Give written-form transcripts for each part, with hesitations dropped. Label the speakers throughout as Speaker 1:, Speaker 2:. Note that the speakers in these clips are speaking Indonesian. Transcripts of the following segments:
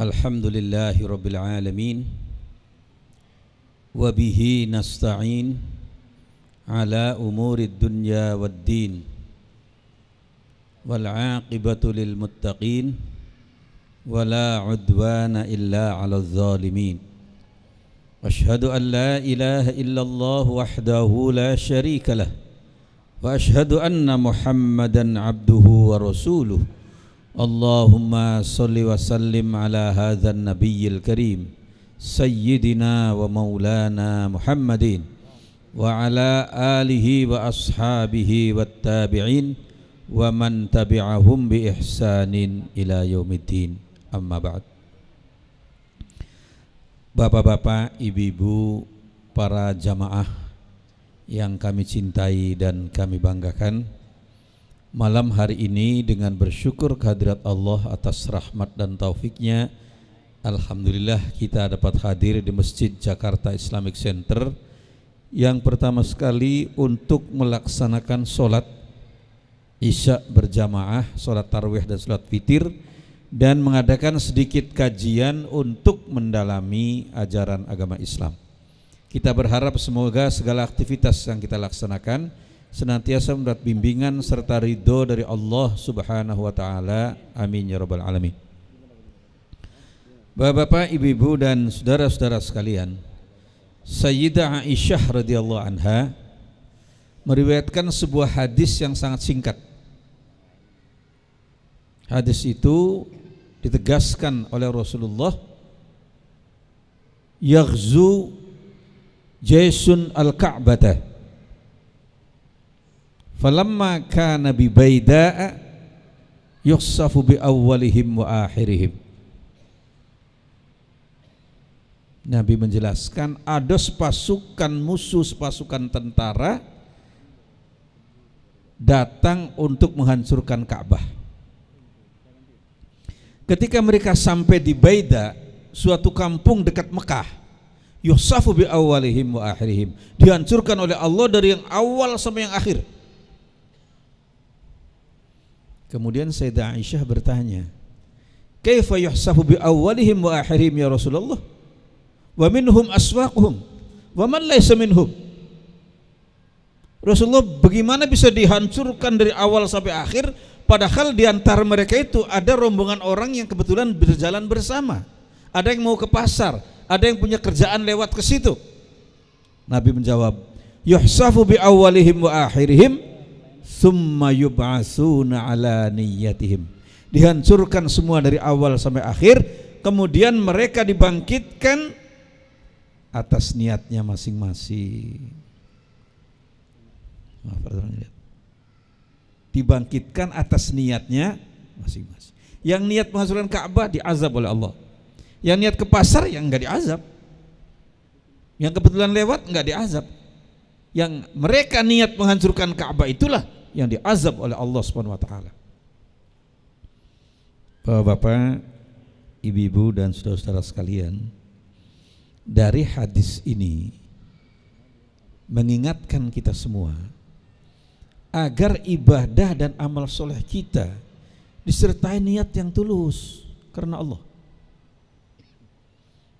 Speaker 1: Alhamdulillahi Rabbil Alamin Wabihi nasta'in Ala umuri dunya waddin Wal aqibatu lil muttaqin Wala udwana illa ala zalimin Ashhadu an la ilaha illallah wahdahu la sharika lah Wa ashhadu anna Muhammadan abduhu wa rasuluh Allahumma salli wa sallim ala hadzal nabiyil karim Sayyidina wa maulana Muhammadin Wa ala alihi wa ashabihi wa tabi'in Wa man tabi'ahum bi ihsanin ila yaumiddin. Amma ba'd. Bapak-bapak, ibu-ibu, para jamaah yang kami cintai dan kami banggakan, malam hari ini dengan bersyukur kehadirat Allah atas rahmat dan taufiknya, alhamdulillah kita dapat hadir di Masjid Jakarta Islamic Center yang pertama sekali untuk melaksanakan sholat Isya berjamaah, sholat tarawih dan sholat witir, dan mengadakan sedikit kajian untuk mendalami ajaran agama Islam. Kita berharap semoga segala aktivitas yang kita laksanakan senantiasa mendapat bimbingan serta ridho dari Allah Subhanahu wa taala. Amin ya rabbal alamin. Bapak-bapak, ibu-ibu dan saudara-saudara sekalian, Sayyidah Aisyah radhiyallahu anha meriwayatkan sebuah hadis yang sangat singkat. Hadis itu ditegaskan oleh Rasulullah, yaghzu jaysun al-Ka'bata falamma kana bi bayda'a yukhsafu bi awwalihim wa akhirihim. Nabi menjelaskan ada sepasukan musuh, sepasukan tentara datang untuk menghancurkan Ka'bah. Ketika mereka sampai di Baida, suatu kampung dekat Mekah, yukhsafu bi awwalihim wa akhirihim, dihancurkan oleh Allah dari yang awal sampai yang akhir. Kemudian Sayyidah Aisyah bertanya, kaifa yuhsafu bi awwalihim wa akhirihim ya Rasulullah? Wa minhum aswaquhum wa man laysa minhum. Rasulullah, bagaimana bisa dihancurkan dari awal sampai akhir, padahal di antara mereka itu ada rombongan orang yang kebetulan berjalan bersama. Ada yang mau ke pasar, ada yang punya kerjaan lewat ke situ. Nabi menjawab, yuhsafu bi awwalihim wa akhirihim thumma yub'atsuna ala niyyatihim. Dihancurkan semua dari awal sampai akhir, kemudian mereka dibangkitkan atas niatnya masing-masing. Dibangkitkan atas niatnya masing-masing. Yang niat menghancurkan Ka'bah diazab oleh Allah. Yang niat ke pasar yang enggak diazab. Yang kebetulan lewat enggak diazab. Yang mereka niat menghancurkan Ka'bah itulah yang diazab oleh Allah Subhanahu wa taala. Bapak-bapak, ibu-ibu dan saudara-saudara sekalian, dari hadis ini mengingatkan kita semua agar ibadah dan amal soleh kita disertai niat yang tulus karena Allah.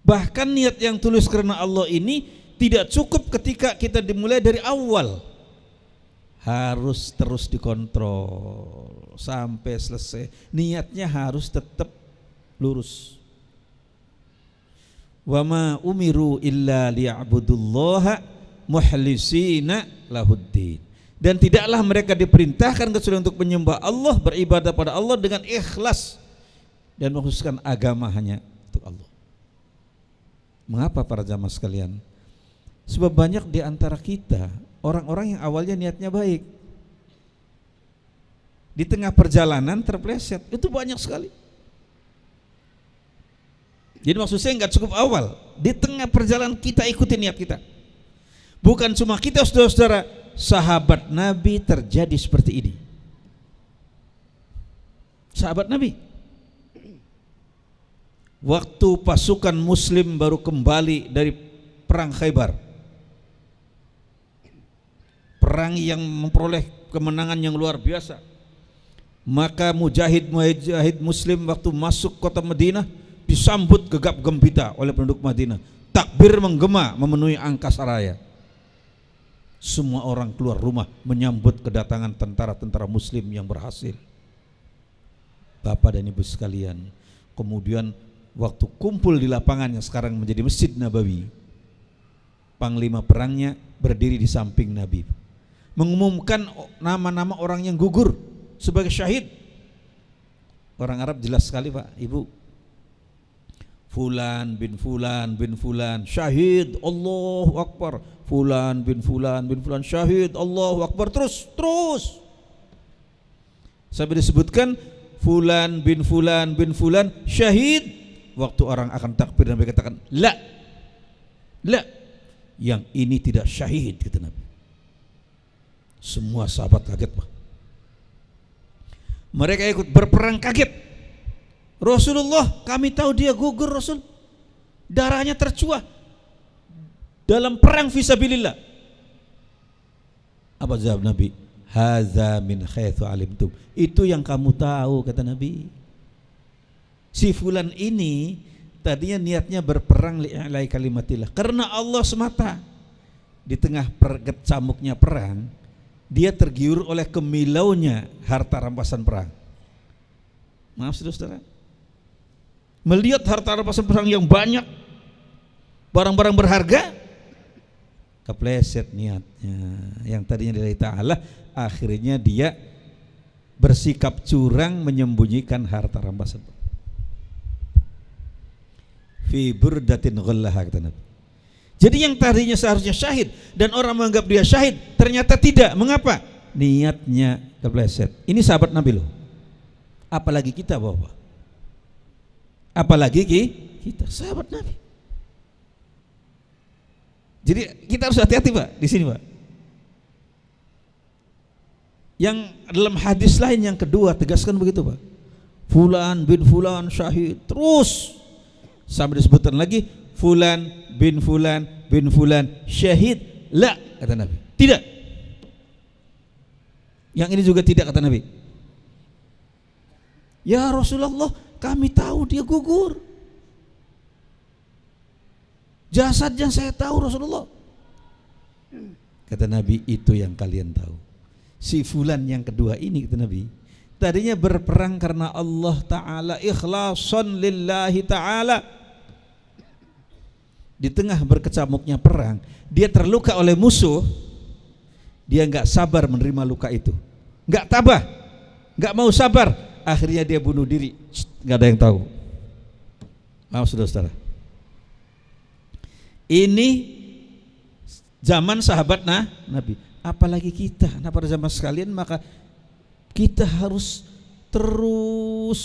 Speaker 1: Bahkan niat yang tulus karena Allah ini tidak cukup ketika kita dimulai dari awal, harus terus dikontrol sampai selesai. Niatnya harus tetap lurus. Wa ma umiru illa liya'budullaha mukhlisina lahuddin. Dan tidaklah mereka diperintahkan kecuali untuk menyembah Allah, beribadah pada Allah dengan ikhlas dan mengkhususkan agama hanya untuk Allah. Mengapa para jamaah sekalian? Sebab banyak di antara kita orang-orang yang awalnya niatnya baik, di tengah perjalanan terpleset. Itu banyak sekali. Jadi maksud saya enggak cukup awal, di tengah perjalanan kita ikuti niat kita. Bukan cuma kita, saudara-saudara, sahabat Nabi terjadi seperti ini. Sahabat Nabi, waktu pasukan muslim baru kembali dari perang Khaybar, perang yang memperoleh kemenangan yang luar biasa, maka mujahid muslim waktu masuk kota Madinah disambut gegap gempita oleh penduduk Madinah. Takbir menggema memenuhi angkasa raya. Semua orang keluar rumah menyambut kedatangan tentara-tentara muslim yang berhasil. Bapak dan Ibu sekalian, kemudian waktu kumpul di lapangan yang sekarang menjadi Masjid Nabawi, panglima perangnya berdiri di samping Nabi, mengumumkan nama-nama orang yang gugur sebagai syahid. Orang Arab jelas sekali Pak, Ibu. Fulan bin Fulan bin Fulan syahid, Allahu Akbar. Fulan bin Fulan bin Fulan syahid, Allahu Akbar. Terus sampai disebutkan Fulan bin Fulan bin Fulan syahid. Waktu orang akan takbir Nabi katakan la, yang ini tidak syahid, kata Nabi. Semua sahabat kaget Pak. Mereka ikut berperang kaget. Rasulullah, kami tahu dia gugur Rasul, darahnya tercuah dalam perang fisabilillah. Apa jawab Nabi? Hadza min haitsu alimtum. Itu yang kamu tahu, kata Nabi. Si fulan ini tadinya niatnya berperang li'ilai kalimatillah, karena Allah semata. Di tengah perkecamuknya perang, dia tergiur oleh kemilaunya harta rampasan perang. Maaf saudara, melihat harta rampasan perang yang banyak, barang-barang berharga, kepleset niatnya. Yang tadinya lillahi ta'ala, akhirnya dia bersikap curang menyembunyikan harta rampasan. Fi burdatin ghallaha, kata Nabi. Jadi yang tadinya seharusnya syahid dan orang menganggap dia syahid, ternyata tidak. Mengapa? Niatnya kepleset. Ini sahabat Nabi loh. Apalagi kita Bapak. Apalagi kita sahabat Nabi. Jadi kita harus hati-hati Pak di sini Pak. Yang dalam hadis lain yang kedua tegaskan begitu Pak. Fulan bin Fulan syahid. Terus sampai disebutkan lagi Fulan bin Fulan bin Fulan syahid. La, kata Nabi. Tidak. Yang ini juga tidak, kata Nabi. Ya Rasulullah, kami tahu dia gugur. Jasadnya saya tahu Rasulullah. Kata Nabi, itu yang kalian tahu. Si Fulan yang kedua ini, kata Nabi, tadinya berperang karena Allah Ta'ala, ikhlasan lillahi Ta'ala. Di tengah berkecamuknya perang, dia terluka oleh musuh. Dia gak sabar menerima luka itu, gak tabah, gak mau sabar. Akhirnya dia bunuh diri. Gak ada yang tahu. Maaf saudara-saudara, ini zaman sahabat Nabi. Apalagi kita, pada zaman sekalian, maka kita harus terus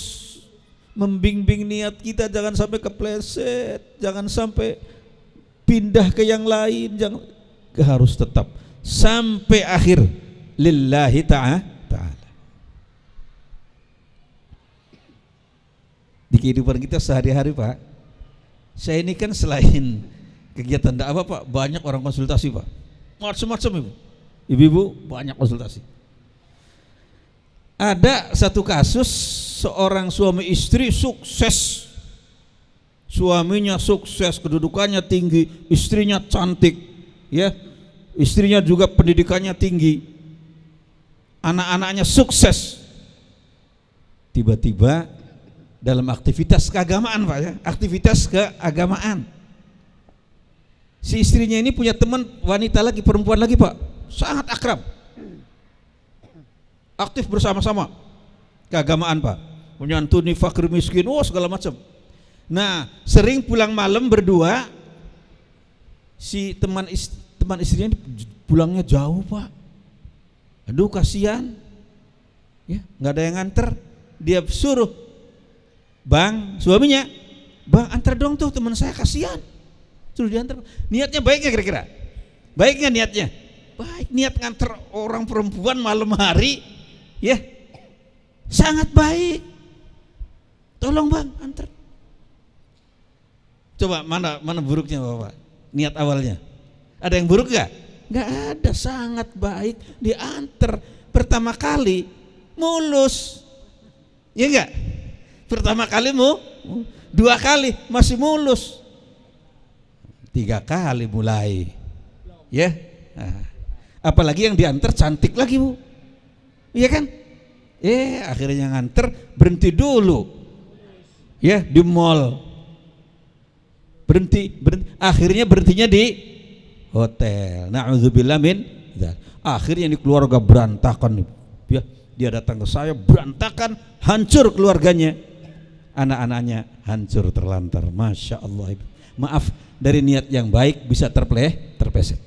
Speaker 1: membimbing niat kita, jangan sampai kepleset, jangan sampai pindah ke yang lain, jangan, harus tetap sampai akhir lillahi ta'ala. Di kehidupan kita sehari-hari Pak, saya ini kan selain kegiatan dakwah Pak, banyak orang konsultasi Pak, macam-macam ibu-ibu banyak konsultasi. Ada satu kasus, seorang suami istri sukses, suaminya sukses, kedudukannya tinggi, istrinya cantik, ya, istrinya juga pendidikannya tinggi, anak-anaknya sukses. Tiba-tiba dalam aktivitas keagamaan Pak, ya, aktivitas keagamaan, si istrinya ini punya teman wanita lagi, perempuan lagi Pak, sangat akrab, aktif bersama-sama keagamaan Pak, menyantuni fakir miskin, segala macam. Nah, sering pulang malam berdua. Si teman istrinya pulangnya jauh Pak. Aduh kasihan, ya, nggak ada yang nganter. Dia suruh, bang, suaminya, bang antar dong tuh teman saya, kasihan. Suruh diantar. Niatnya baik nggak kira-kira? Baik nggak niatnya? Baik, niat nganter orang perempuan malam hari, ya, sangat baik. Tolong bang, antar. Coba mana buruknya Bapak? Niat awalnya. Ada yang buruk gak? Gak ada, sangat baik. Diantar pertama kali mulus, ya enggak? Pertama kali 2 kali masih mulus, 3 kali mulai, ya. Nah, apalagi yang diantar cantik lagi Bu, iya kan? Akhirnya nganter berhenti dulu, ya di mall, berhenti, akhirnya berhentinya di hotel. Na'udzubillah min dzalik. Akhirnya ini keluarga berantakan, ya. Dia datang ke saya berantakan, hancur keluarganya, anak-anaknya hancur terlantar. Masya Allah, Ibu. Maaf, dari niat yang baik bisa terpleset.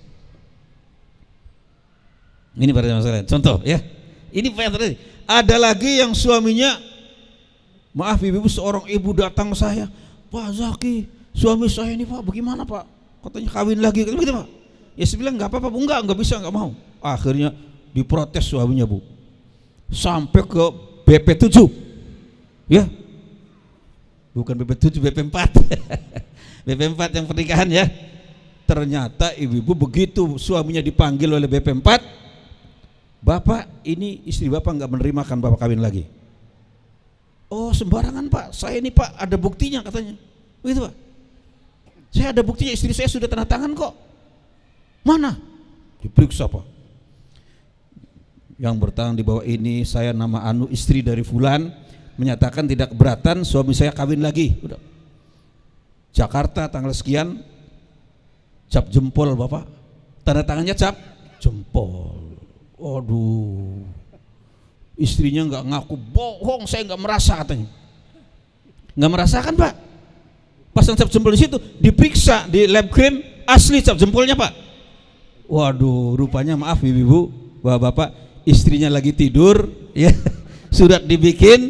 Speaker 1: Ini pada masalah. Contoh ya, ini terjadi. Ada lagi yang suaminya, maaf ibu, seorang ibu datang ke saya, Pak Zaki, suami saya ini Pak, bagaimana Pak? Katanya kawin lagi, gitu Pak. Ya saya bilang nggak apa-apa Bu, nggak bisa, nggak mau. Akhirnya diprotes suaminya Bu, sampai ke BP7, ya, bukan BP7, BP4, BP4 yang pernikahan ya. Ternyata ibu-ibu begitu suaminya dipanggil oleh BP4, Bapak, ini istri Bapak nggak menerimakan Bapak kawin lagi. Oh sembarangan Pak, saya ini Pak ada buktinya katanya, begitu Pak. Saya ada buktinya, istri saya sudah tanda tangan kok. Mana? Diperiksa Pak. Yang bertanggung di bawah ini, saya nama Anu, istri dari Fulan, menyatakan tidak keberatan suami saya kawin lagi. Udah. Jakarta tanggal sekian, cap jempol Bapak, tanda tangannya cap jempol. Waduh, istrinya nggak ngaku, bohong, saya nggak merasa katanya. Nggak merasakan Pak. Pasang cap jempol di situ, diperiksa di lab cream, asli cap jempolnya Pak. Waduh, rupanya maaf ibu-ibu, bapak-bapak, istrinya lagi tidur, ya, surat dibikin,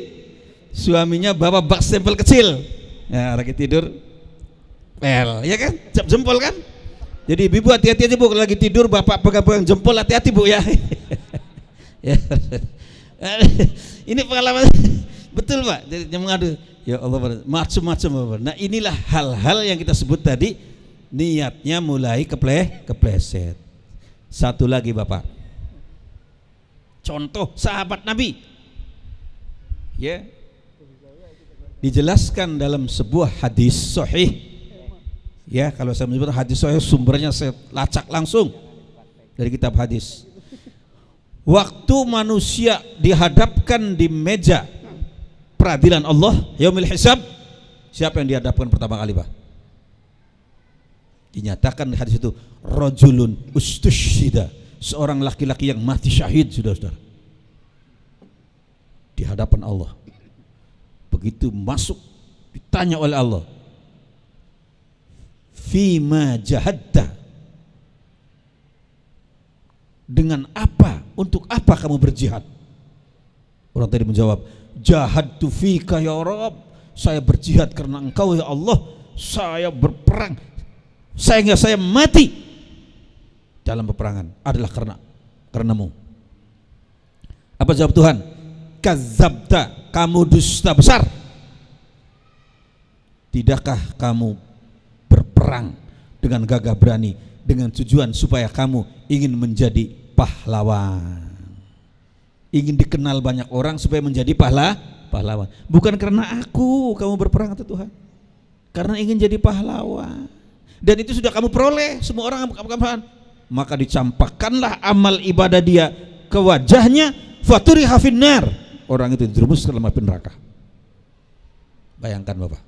Speaker 1: suaminya bawa bak stempel kecil, ya, lagi tidur, ya kan, cap jempol kan. Jadi ibu hati-hati aja Bu, kalau lagi tidur bapak pegang-pegang jempol, hati-hati Bu ya. Ya. Ini pengalaman betul Pak. Jadi mengadu, ya Allah, macam-macam. Nah inilah hal-hal yang kita sebut tadi, niatnya mulai kepleset. Satu lagi Bapak, contoh sahabat Nabi, ya, dijelaskan dalam sebuah hadis sahih, ya. Kalau saya menyebut hadis sahih, sumbernya saya lacak langsung dari kitab hadis. Waktu manusia dihadapkan di meja peradilan Allah yaumil hisab, siapa yang dihadapkan pertama kali Pak? Dinyatakan di hadis itu, rajulun ustushhida, seorang laki-laki yang mati syahid, saudara-saudara, di hadapan Allah. Begitu masuk, ditanya oleh Allah, fima jahadta, dengan apa, untuk apa kamu berjihad? Orang tadi menjawab, jahadtu fika ya Rabb, saya berjihad karena Engkau ya Allah, saya berperang sehingga saya mati dalam peperangan adalah karenamu. Apa jawab Tuhan? Kadzabta, kamu dusta besar. Tidakkah kamu berperang dengan gagah berani dengan tujuan supaya kamu ingin menjadi pahlawan, ingin dikenal banyak orang supaya menjadi pahlawan? Bukan karena aku kamu berperang, kata Tuhan, karena ingin jadi pahlawan. Dan itu sudah kamu peroleh, semua orang kamu. Maka dicampakkanlah amal ibadah dia ke wajahnya, faturiha finnar, orang itu dijerumus ke dalam api neraka. Bayangkan Bapak,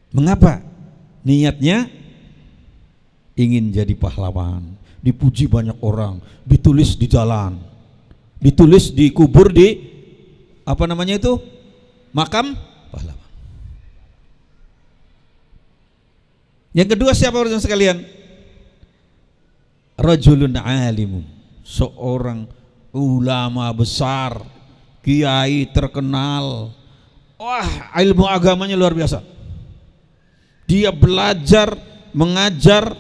Speaker 1: mengapa? Niatnya ingin jadi pahlawan, dipuji banyak orang, ditulis di jalan, ditulis di kubur, di apa namanya itu, makam pahlawan. Yang kedua siapa orang sekalian? Rajulun alimun, seorang ulama besar, kiai terkenal, wah ilmu agamanya luar biasa, dia belajar, mengajar.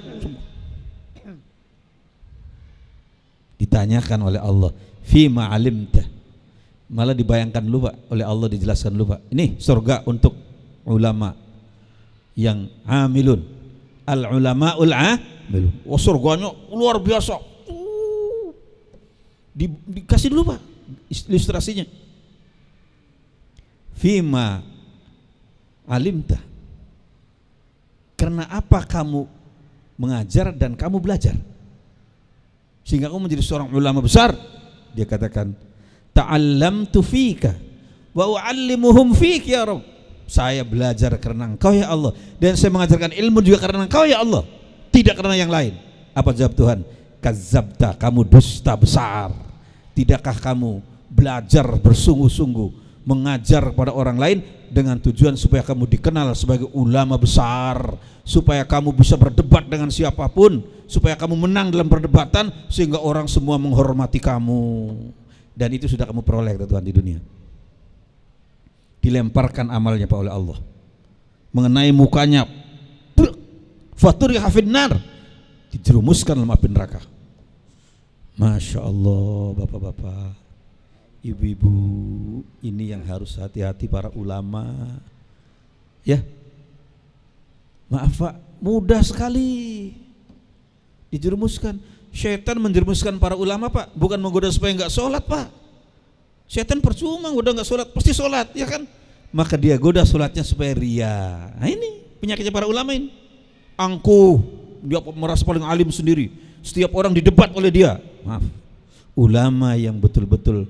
Speaker 1: Ditanyakan oleh Allah, fima alimta, malah dibayangkan lupa oleh Allah, dijelaskan lupa. Ini surga untuk ulama yang amilun, al ulamaul amilun. Oh surganya luar biasa. Dikasih dulu Pak ilustrasinya. Fima alimta. Karena apa kamu mengajar dan kamu belajar sehingga kamu menjadi seorang ulama besar? Dia katakan, ta'allamtu fika wa u'allimuhum fik ya Rabb. Saya belajar karena Engkau ya Allah, dan saya mengajarkan ilmu juga karena Engkau ya Allah, tidak karena yang lain. Apa jawab Tuhan? Kadzabta, kamu dusta besar. Tidakkah kamu belajar bersungguh-sungguh mengajar kepada orang lain dengan tujuan supaya kamu dikenal sebagai ulama besar, supaya kamu bisa berdebat dengan siapapun, supaya kamu menang dalam perdebatan sehingga orang semua menghormati kamu. Dan itu sudah kamu peroleh Tuhan di dunia. Dilemparkan amalnya Pak oleh Allah mengenai mukanya, faturiha finnar, dijerumuskan dalam api neraka. Masya Allah, bapak-bapak, ibu-ibu, ini yang harus hati-hati para ulama. Ya, maaf Pak, mudah sekali dijerumuskan. Syaitan menjerumuskan para ulama Pak, bukan menggoda supaya enggak sholat Pak. Syaitan percuma udah enggak sholat, pasti sholat, ya kan? Maka dia goda sholatnya supaya ria. Nah ini penyakitnya para ulama ini. Angkuh, dia merasa paling alim sendiri, setiap orang didebat oleh dia. Maaf, ulama yang betul-betul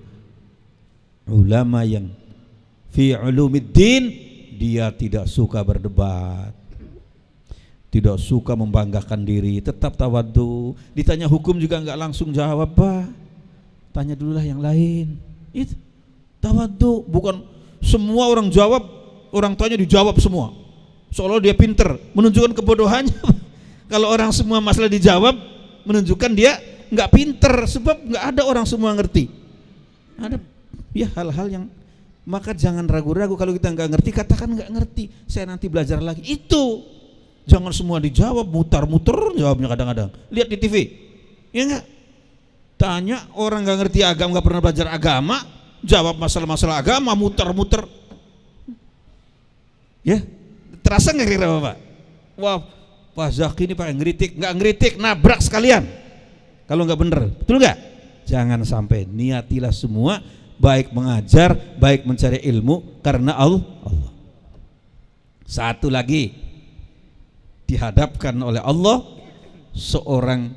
Speaker 1: ulama yang fi ulumiddin, dia tidak suka berdebat, tidak suka membanggakan diri, tetap tawadhu. Ditanya hukum juga enggak langsung jawab Pak, tanya dululah yang lain. Itu tawadhu, bukan semua orang jawab, orang tuanya dijawab semua seolah dia pinter, menunjukkan kebodohannya. Kalau orang semua masalah dijawab, menunjukkan dia nggak pinter, sebab nggak ada orang semua ngerti. Ada ya hal-hal yang, maka jangan ragu-ragu. Kalau kita nggak ngerti, katakan nggak ngerti, saya nanti belajar lagi. Itu jangan semua dijawab, mutar-muter jawabnya. Kadang-kadang lihat di TV, ya nggak, tanya orang nggak ngerti agama, nggak pernah belajar agama, jawab masalah-masalah agama, muter-muter. Ya, terasa nggak kira Bapak? Wah, Pak Zaki ini pakai ngeritik, nggak ngeritik, nabrak sekalian. Kalau nggak bener, betul nggak? Jangan sampai, niatilah semua baik mengajar, baik mencari ilmu karena Allah. Satu lagi, dihadapkan oleh Allah seorang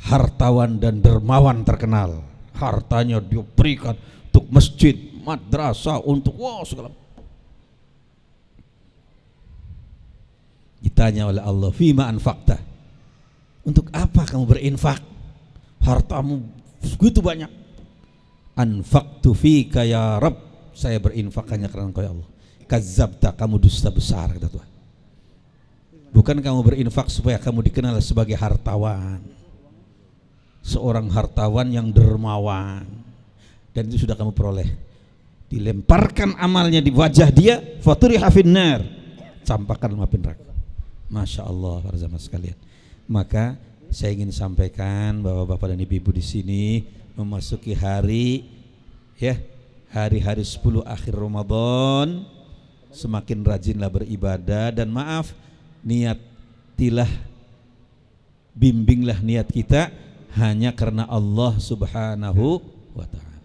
Speaker 1: hartawan dan dermawan terkenal. Hartanya diberikan untuk masjid, madrasah, untuk segala. Ditanya oleh Allah, fima anfaqta, untuk apa kamu berinfak? Hartamu segitu banyak. Anfaqtu fika ya Rabb, saya berinfak hanya karena Engkau ya Allah. Kadzabta, kamu dusta besar, kata Tuhan. Bukan kamu berinfak supaya kamu dikenal sebagai hartawan, seorang hartawan yang dermawan, dan itu sudah kamu peroleh. Dilemparkan amalnya di wajah dia, faturiha finnar, campakkan api neraka. Masya Allah para jamaah sekalian. Maka saya ingin sampaikan bapak-bapak dan ibu-ibu di sini memasuki hari hari-hari 10 akhir Ramadan, semakin rajinlah beribadah, dan maaf, niatilah, bimbinglah niat kita hanya karena Allah Subhanahu wa ta'ala.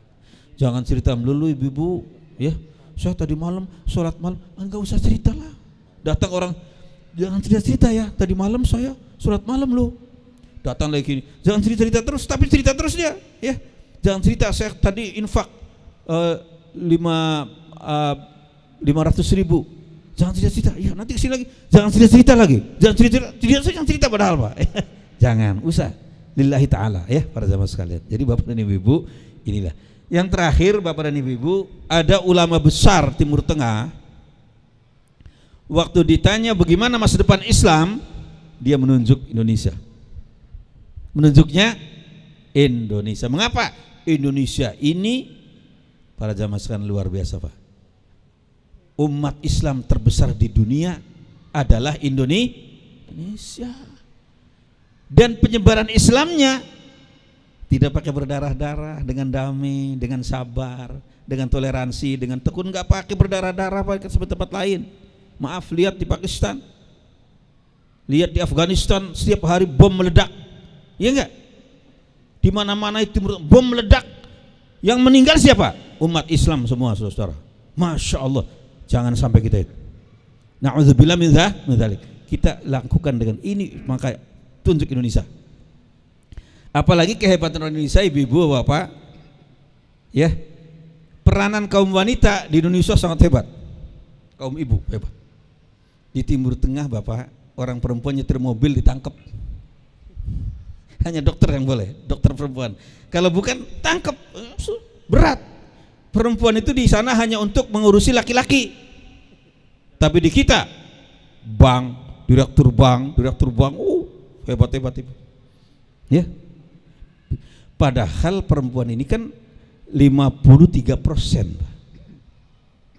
Speaker 1: Jangan cerita melulu ibu-ibu, ya, saya tadi malam sholat malam, enggak usah ceritalah. Datang orang, jangan cerita-cerita ya, tadi malam saya sholat malam loh. Datang lagi, jangan cerita-cerita terus, tapi cerita terus dia, ya. Jangan cerita saya tadi infak 500.000. Jangan cerita-cerita, ya nanti kesini lagi, jangan cerita-cerita lagi, jangan cerita padahal Pak. Jangan usah. Lillahi ta'ala, ya para jamaah sekalian. Jadi bapak dan ibu-ibu, inilah. Yang terakhir bapak dan ibu-ibu, ada ulama besar Timur Tengah. Waktu ditanya bagaimana masa depan Islam, dia menunjuk Indonesia. Menunjuknya Indonesia. Mengapa? Indonesia ini para jamaah sekalian luar biasa Pak. Umat Islam terbesar di dunia adalah Indonesia. Dan penyebaran Islamnya tidak pakai berdarah-darah, dengan damai, dengan sabar, dengan toleransi, dengan tekun, nggak pakai berdarah-darah pakai seperti tempat lain. Maaf, lihat di Pakistan, lihat di Afghanistan, setiap hari bom meledak, ya enggak? Di mana-mana itu bom meledak, yang meninggal siapa? Umat Islam semua, saudara. Masya Allah, Jangan sampai kita itu. Na'udzubillah min dzalik. Kita lakukan dengan ini, maka tunjuk Indonesia. Apalagi kehebatan orang Indonesia, ibu-ibu, bapak, ya, peranan kaum wanita di Indonesia sangat hebat. Kaum ibu hebat. Di Timur Tengah, bapak, orang perempuan nyetir mobil ditangkap. Hanya dokter yang boleh, dokter perempuan. Kalau bukan tangkap, berat. Perempuan itu di sana hanya untuk mengurusi laki-laki. Tapi di kita, direktur bank, hebat. Ya. Padahal perempuan ini kan 53%.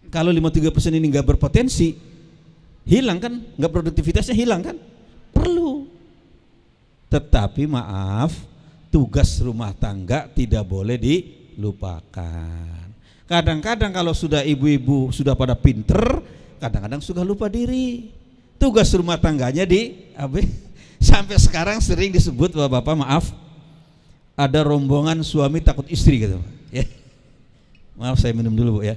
Speaker 1: Kalau 53% ini nggak berpotensi, hilang kan, nggak produktivitasnya hilang kan, perlu. Tetapi maaf, tugas rumah tangga tidak boleh dilupakan. Kadang-kadang kalau sudah ibu-ibu sudah pada pinter, kadang-kadang suka lupa diri. Tugas rumah tangganya sampai sekarang sering disebut bapak, maaf, ada rombongan suami takut istri gitu. Ya. Maaf, saya minum dulu, Bu, ya.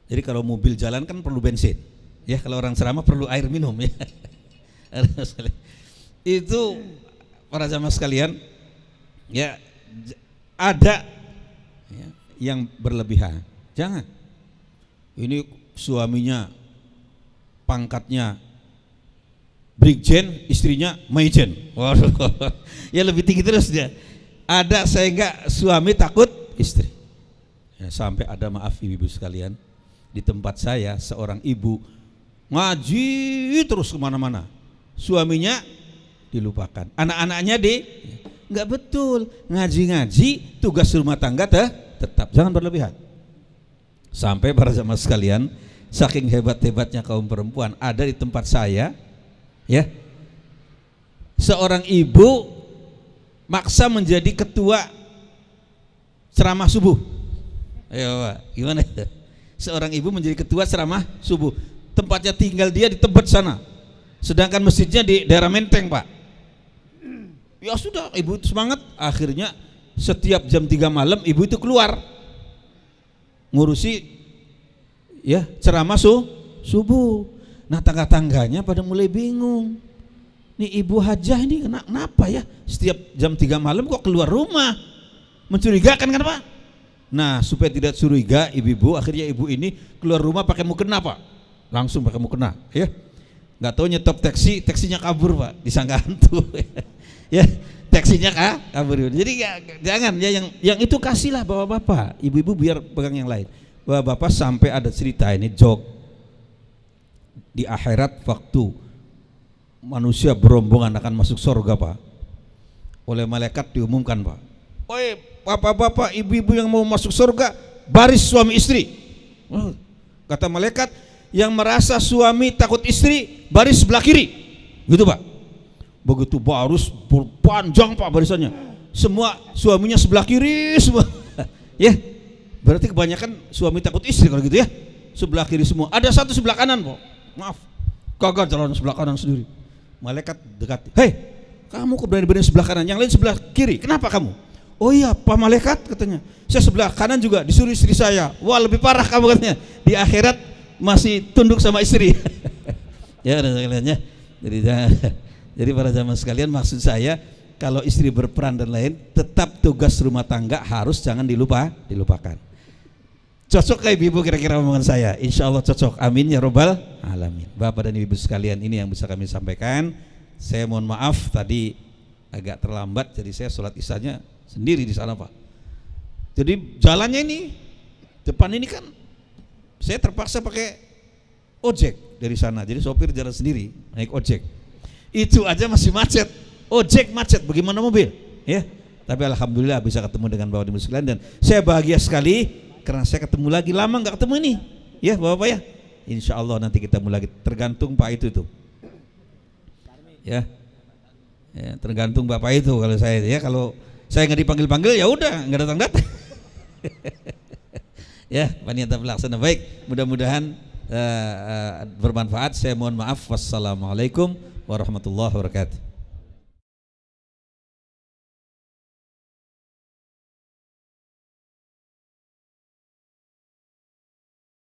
Speaker 1: Jadi kalau mobil jalan kan perlu bensin, ya. Kalau orang ceramah perlu air minum, ya. Itu para jamaah sekalian, ya, ada ya, yang berlebihan. Jangan. Ini suaminya pangkatnya brigjen, istrinya maijen. Waduh, ya lebih tinggi terus dia. Ada sehingga suami takut istri. Ya, sampai ada, maaf ibu-ibu sekalian, di tempat saya seorang ibu ngaji terus kemana-mana, suaminya dilupakan, anak-anaknya nggak betul. Ngaji-ngaji, tugas rumah tangga tetap, jangan berlebihan. Sampai para jamaah sekalian, saking hebat-hebatnya kaum perempuan, ada di tempat saya, ya, seorang ibu maksa menjadi ketua ceramah subuh. Ayo Pak, gimana? Seorang ibu menjadi ketua ceramah subuh. Tempatnya tinggal dia di Tebet sana, sedangkan masjidnya di daerah Menteng, Pak. Ya sudah, ibu itu semangat. Akhirnya setiap jam 3 malam ibu itu keluar ngurusi, ya, ceramah subuh. Nah, tangga-tangganya pada mulai bingung. Nih ibu hajah ini kenapa ya setiap jam 3 malam kok keluar rumah? Mencurigakan kan, Pak? Nah, supaya tidak curiga ibu-ibu, akhirnya ibu ini keluar rumah pakai mukena, Pak. Langsung pakai mukena, ya. Nggak tahu nyetop taksinya kabur, Pak, disangka hantu. Ya, taksinya kabur. Jadi jangan ya, yang itu kasihlah bapak-bapak, ibu-ibu biar pegang yang lain. Bapak-bapak sampai ada cerita ini joke. Di akhirat waktu manusia berombongan akan masuk surga, Pak, oleh malaikat diumumkan, Pak, oi bapak-bapak, ibu-ibu yang mau masuk surga, baris suami istri. Kata malaikat, yang merasa suami takut istri, baris sebelah kiri, gitu, Pak. Begitu baris panjang, Pak, barisannya, semua suaminya sebelah kiri semua. Ya, berarti kebanyakan suami takut istri kalau gitu, ya. Sebelah kiri semua. Ada satu sebelah kanan, Pak, maaf, kagak jalan sebelah kanan sendiri. Malaikat dekat, hei, kamu kok berani-berani sebelah kanan, yang lain sebelah kiri, kenapa kamu? Oh iya, Pak Malaikat, katanya, saya sebelah kanan juga disuruh istri saya. Wah, lebih parah kamu, katanya, di akhirat masih tunduk sama istri. Ya, sekaliannya. Jadi para jamaah sekalian, maksud saya, kalau istri berperan dan lain, tetap tugas rumah tangga harus jangan dilupakan. Cocok kayak ibu kira-kira omongan saya? Insya Allah cocok, amin ya robbal alamin. Bapak dan ibu sekalian, ini yang bisa kami sampaikan. Saya mohon maaf tadi agak terlambat, jadi saya sholat isyanya sendiri di sana, Pak. Jadi jalannya ini, depan ini kan saya terpaksa pakai ojek dari sana, jadi sopir jalan sendiri naik ojek. Itu aja masih macet, ojek macet, bagaimana mobil, ya. Tapi alhamdulillah bisa ketemu dengan bapak dan ibu sekalian, dan saya bahagia sekali karena saya ketemu lagi, lama nggak ketemu ini, ya bapak-bapak, ya. Insya Allah nanti kita mulai lagi, tergantung Pak itu ya, tergantung bapak itu. Kalau saya, ya, kalau saya nggak dipanggil-panggil, ya udah nggak datang-datang. Ya, panitia pelaksana baik, mudah-mudahan bermanfaat. Saya mohon maaf. Wassalamualaikum warahmatullahi wabarakatuh.